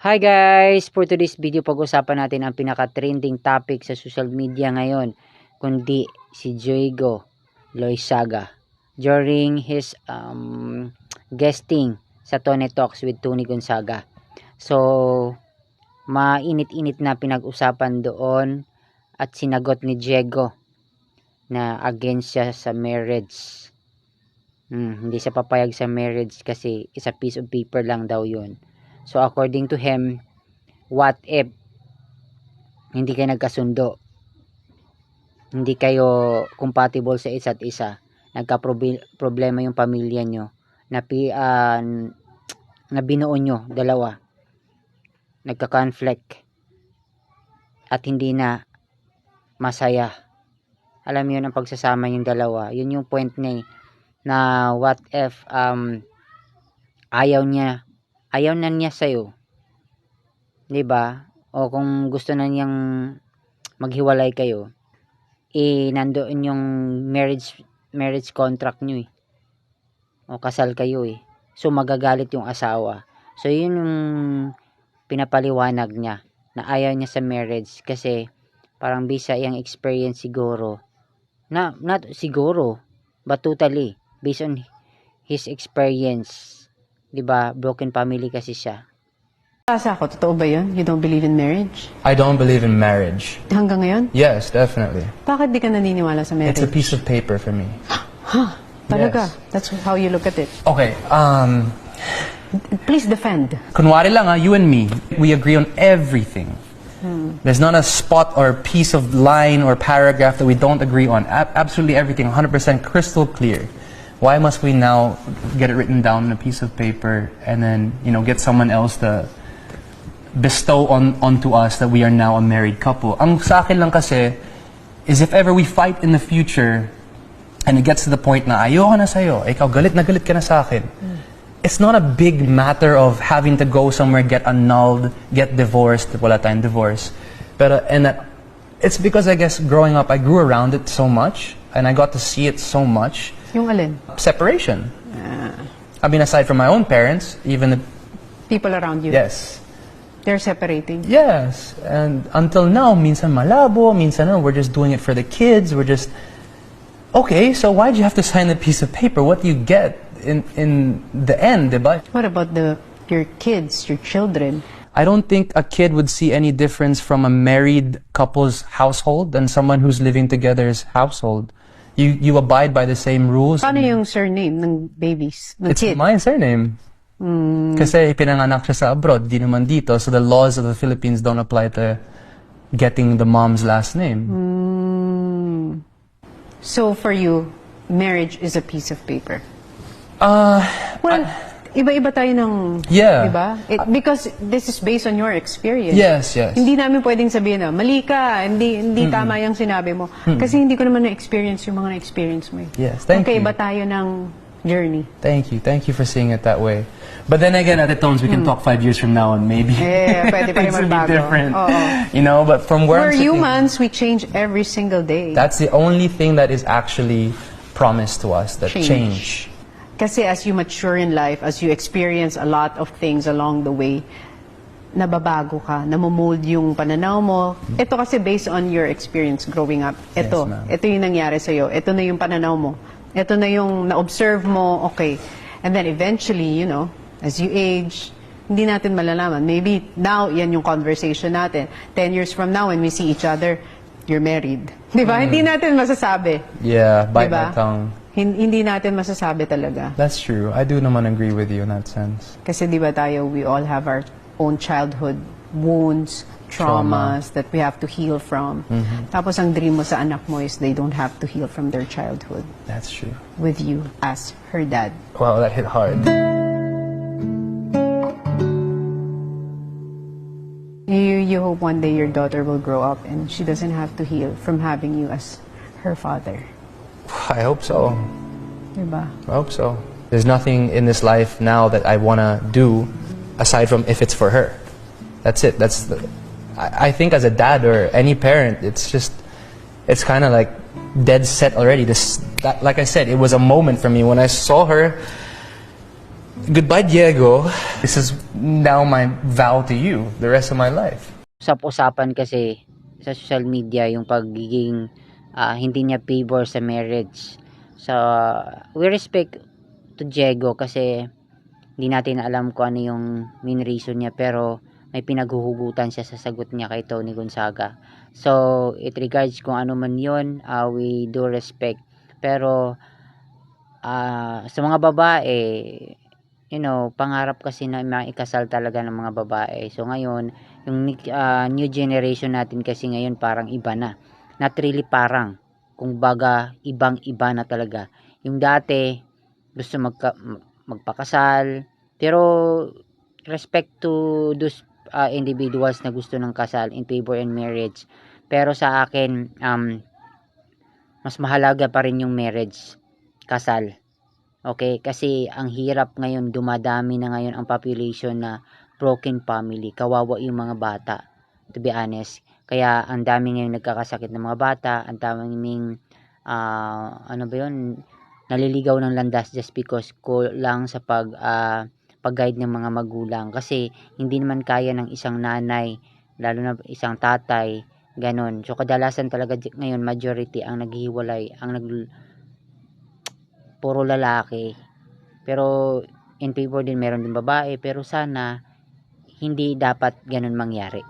Hi guys! For today's video, pag-usapan natin ang pinaka-trending topic sa social media ngayon, kundi si Diego Loizaga during his guesting sa Tony Talks with Tony Gonzaga. So, mainit-init na pinag-usapan doon at sinagot ni Diego na against siya sa marriage. Hindi siya papayag sa marriage kasi is a piece of paper lang daw yun. So according to him, what if hindi kayo nagkasundo, hindi kayo compatible sa isa't isa, nagka-problema yung pamilya nyo, na binuo nyo dalawa, nagka-conflict at hindi na masaya, alam mo yun, ang pagsasama yung dalawa, yun yung point niya na what if ayaw na niya sa'yo, 'di ba? O kung gusto na niyang maghiwalay kayo, nandoon yung marriage contract niyo o kasal kayo so magagalit yung asawa. So yun yung pinapaliwanag niya na ayaw niya sa marriage kasi parang bisa yung experience siguro, not siguro but totally based on his experience. 'Di ba? Broken family kasi siya. Asa ako, totoo ba yun? You don't believe in marriage? I don't believe in marriage. Hanggang ngayon? Yes, definitely. Bakit di ka naniniwala sa marriage? It's a piece of paper for me. Huh? Talaga? Yes. That's how you look at it. Okay, Please defend. kunwari lang you and me, we agree on everything. There's not a spot or piece of line or paragraph that we don't agree on. Absolutely everything, 100% crystal clear. Why must we now get it written down on a piece of paper and then, get someone else to bestow onto us that we are now a married couple? Ang sa akin lang kasi is if ever we fight in the future and it gets to the point na ayoko na sa'yo, ikaw galit na galit ka na sa akin. It's not a big matter of having to go somewhere, get annulled, get divorced, wala tayong divorce. And that it's because I guess growing up I grew around it so much and I got to see it so much. Yung alin? Separation. I mean, aside from my own parents, even the People around you. yes. They're separating. Yes, and until now, minsan malabo, minsan we're just doing it for the kids. We're just okay. So why'd you have to sign a piece of paper? What do you get in the end, diba? What about your kids, your children? I don't think a kid would see any difference from a married couple's household than someone who's living together's household. You abide by the same rules. Paano yung surname ng babies, ng It's kid? my surname. Kasi pinanganak siya sa abroad, di naman dito. So the laws of the Philippines don't apply to getting the mom's last name. So for you, marriage is a piece of paper. Well, iba-iba tayo ng, Yeah. diba? Because this is based on your experience. Yes, yes. Hindi namin pwedeng sabihin na, mali ka, hindi tama yung sinabi mo. Kasi hindi ko naman na-experience yung mga na-experience mo. Yes, thank you. Magkaiba tayo ng journey. Thank you for seeing it that way. But then again, at the tones, we can talk 5 years from now and maybe Pwede pa rin things will be magbago. different. Oo. But from where We're I'm sitting, humans, we change every single day. that's the only thing that is actually promised to us, that change. Kasi as you mature in life, as you experience a lot of things along the way, nababago ka, namomold yung pananaw mo. Ito kasi based on your experience growing up. Ito, Yes, ma'am. ito yung nangyari sa'yo. Ito na yung pananaw mo. Ito na yung na-observe mo, okay. And then eventually, as you age, hindi natin malalaman. Maybe now, yan yung conversation natin. 10 years from now, when we see each other, you're married. Di ba? Hindi natin masasabi. Yeah, bite Diba? my tongue. Hindi natin masasabi talaga. That's true. I do naman agree with you in that sense. Kasi di ba tayo, we all have our own childhood wounds, traumas that we have to heal from. Tapos ang dream mo sa anak mo is they don't have to heal from their childhood That's true. with you as her dad. Wow, that hit hard. You hope one day your daughter will grow up and she doesn't have to heal from having you as her father. I hope so. Diba? I hope so. There's nothing in this life now that I want to do aside from if it's for her. That's it. I think as a dad or any parent, it's kind of like dead set already. Like I said, it was a moment for me when I saw her goodbye, Diego. This is now my vow to you the rest of my life. Usap-usapan kasi sa social media yung pagiging hindi niya favor sa marriage. So, we respect to Diego kasi hindi natin alam kung ano yung main reason niya, pero may pinaghuhugutan siya sa sagot niya kay Tony Gonzaga. So, it regards kung ano man yun, we do respect. Pero, sa mga babae, pangarap kasi na maikasal talaga ng mga babae. So, ngayon, yung new generation natin kasi ngayon parang iba na. Not really parang. Kung baga, ibang-iba na talaga. Yung dati, gusto magpakasal, pero respect to those individuals na gusto ng kasal in favor in marriage. Pero sa akin, mas mahalaga pa rin yung marriage, kasal. Okay, kasi ang hirap ngayon, dumadami na ngayon ang population na broken family, kawawa yung mga bata, to be honest. Kaya ang dami ngayon nagkakasakit ng mga bata, ang daming naliligaw ng landas just because kulang sa pag-guide ng mga magulang. Kasi hindi naman kaya ng isang nanay, lalo na isang tatay, ganon. So kadalasan talaga ngayon majority ang naghihiwalay, puro lalaki. Pero in favor din meron din babae, pero sana hindi dapat ganun mangyari.